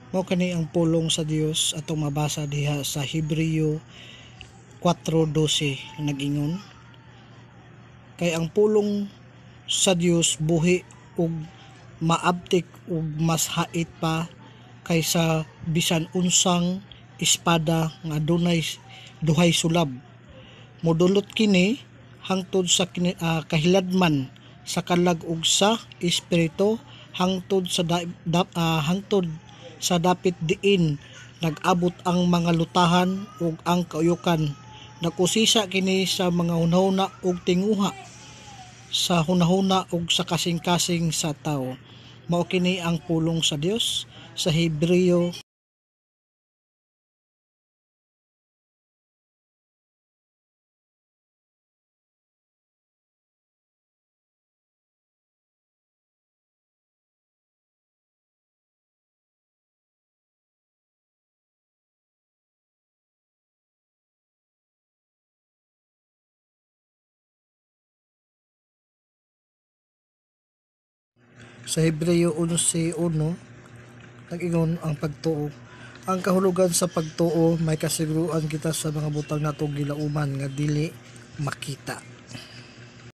Mao kani ang pulong sa Dios atong mabasa diha sa Hebreo 4:12 nag-ingon, kay ang pulong sa Dios buhi ug maabtik ug mas hait pa kaysa bisan unsang espada nga adunay duhay sulab. Modulot kini hangtod sa kahiladman sa kalag ug sa espiritu, hangtod sa dapit diin nag-abot ang mga lutahan ug ang kauyukan. Nag-usisa kini sa mga hunahuna ug tinguha, sa hunahuna ug sa kasing-kasing sa tao. Mao kini ang pulong sa Dios sa Hebreo. Sa Hebreo 11:1 nag-ingon ang pagtuo. Ang kahulugan sa pagtuo may kasiguruan kita sa mga butang natong gilauman nga dili makita.